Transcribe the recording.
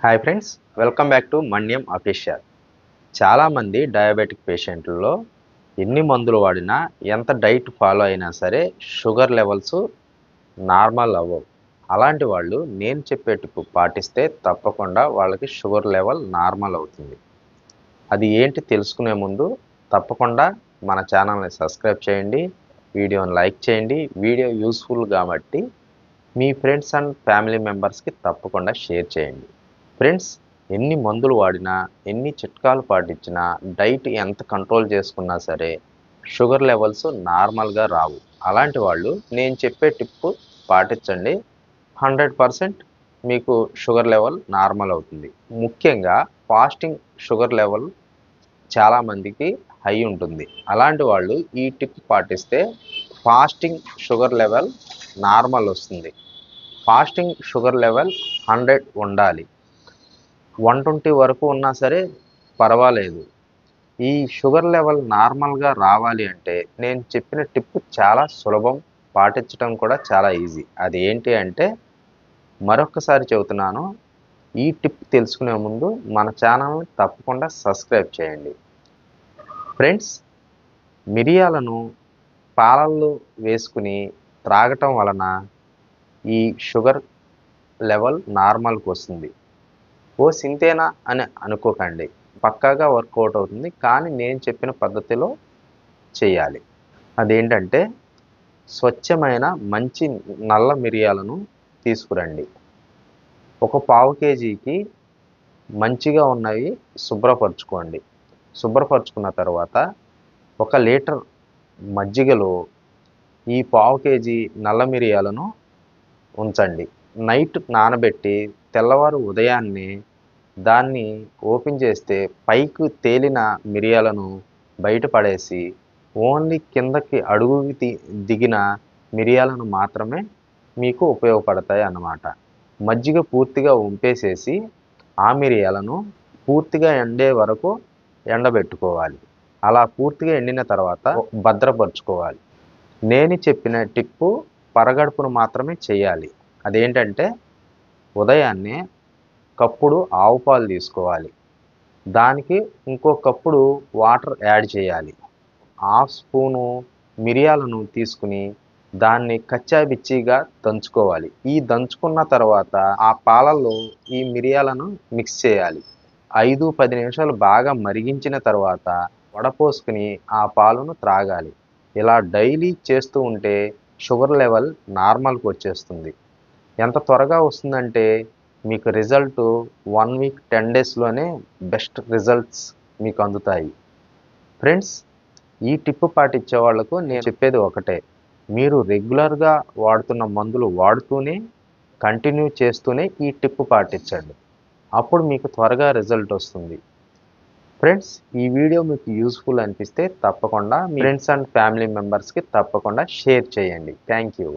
Hi friends, welcome back to Manyam official. చాలామంది diabetic పేషెంట్లలో ఎన్ని మందులు వాడినా ఎంత డైట్ ఫాలో అయినా సరే షుగర్ లెవెల్స్ నార్మల్ అవ్వవు. అలాంటి వాళ్ళు నేను చెప్పే టిప్ పాటిస్తే తప్పకుండా వాళ్ళకి షుగర్ లెవెల్ నార్మల్ అవుతుంది. అది ఏంటి తెలుసుకునే ముందు తప్పకుండా మన ఛానల్ని సబ్స్క్రైబ్ చేయండి, వీడియోని లైక్ చేయండి. వీడియో యూస్ఫుల్ కాబట్టి మీ ఫ్రెండ్స్ అండ్ ఫ్యామిలీ మెంబర్స్కి తప్పకుండా షేర్ చేయండి. ఫ్రెండ్స్, ఎన్ని మందులు వాడినా, ఎన్ని చిట్కాలు పాటించినా, డైట్ ఎంత కంట్రోల్ చేసుకున్నా సరే షుగర్ లెవెల్స్ నార్మల్గా రావు. అలాంటి వాళ్ళు నేను చెప్పే టిప్ పాటించండి, 100% మీకు షుగర్ లెవెల్ నార్మల్ అవుతుంది. ముఖ్యంగా ఫాస్టింగ్ షుగర్ లెవెల్ చాలామందికి హై ఉంటుంది. అలాంటి వాళ్ళు ఈ టిప్ పాటిస్తే ఫాస్టింగ్ షుగర్ లెవెల్ నార్మల్ వస్తుంది. ఫాస్టింగ్ షుగర్ లెవెల్ 100 ఉండాలి. 120 వరకు ఉన్నా సరే పర్వాలేదు. ఈ షుగర్ లెవెల్ నార్మల్గా రావాలి అంటే నేను చెప్పిన టిప్ చాలా సులభం, పాటించడం కూడా చాలా ఈజీ. అది ఏంటి అంటే మరొకసారి చెబుతున్నాను, ఈ టిప్ తెలుసుకునే ముందు మన ఛానల్ని తప్పకుండా సబ్స్క్రైబ్ చేయండి. ఫ్రెండ్స్, మిరియాలను పాలల్లో వేసుకుని త్రాగటం వలన ఈ షుగర్ లెవెల్ నార్మల్కి వస్తుంది. ఓ సింతేనా అని అనుకోకండి, పక్కాగా వర్కౌట్ అవుతుంది. కానీ నేను చెప్పిన పద్ధతిలో చేయాలి. అదేంటంటే స్వచ్ఛమైన మంచి నల్ల మిరియాలను తీసుకురండి. ఒక పావు కేజీకి మంచిగా ఉన్నవి శుభ్రపరచుకోండి. శుభ్రపరచుకున్న తర్వాత 1 లీటర్ మజ్జిగలో ఈ పావు కేజీ నల్ల మిరియాలను ఉంచండి. నైట్ నానబెట్టి తెల్లవారు ఉదయాన్నే దాన్ని ఓపెన్ చేస్తే పైకి తేలిన మిరియాలను బయటపడేసి ఓన్లీ కిందకి అడుగుకి దిగిన మిరియాలను మాత్రమే మీకు ఉపయోగపడతాయి అన్నమాట. మజ్జిగ పూర్తిగా వంపేసేసి ఆ మిరియాలను పూర్తిగా ఎండే వరకు ఎండబెట్టుకోవాలి. అలా పూర్తిగా ఎండిన తర్వాత భద్రపరుచుకోవాలి. నేను చెప్పిన టిప్పు పరగడుపును మాత్రమే చేయాలి. అదేంటంటే ఉదయాన్నే కప్పుడు ఆవు పాలు తీసుకోవాలి. దానికి ఇంకో కప్పుడు వాటర్ యాడ్ చేయాలి. హాఫ్ స్పూను మిరియాలను తీసుకుని దాన్ని కచ్చాబిచ్చిగా దంచుకోవాలి. ఈ దంచుకున్న తర్వాత ఆ పాలల్లో ఈ మిరియాలను మిక్స్ చేయాలి. 5-10 నిమిషాలు బాగా మరిగించిన తర్వాత వడపోసుకుని ఆ పాలను త్రాగాలి. ఇలా డైలీ చేస్తూ ఉంటే షుగర్ లెవెల్ నార్మల్కి వచ్చేస్తుంది. ఎంత త్వరగా వస్తుందంటే మీకు రిజల్ట్ 1 వీక్ 10 డేస్లోనే బెస్ట్ రిజల్ట్స్ మీకు అందుతాయి. ఫ్రెండ్స్, ఈ టిప్ పాటించే వాళ్లకు నేను చెప్పేది ఒకటే, మీరు రెగ్యులర్గా వాడుతున్న మందులు వాడుతూనే కంటిన్యూ చేస్తూనే ఈ టిప్ పాటించండి. అప్పుడు మీకు త్వరగా రిజల్ట్ వస్తుంది. ఫ్రెండ్స్, ఈ వీడియో మీకు యూస్ఫుల్ అనిపిస్తే తప్పకుండా మీ ఫ్రెండ్స్ అండ్ ఫ్యామిలీ మెంబర్స్కి తప్పకుండా షేర్ చేయండి. Thank you.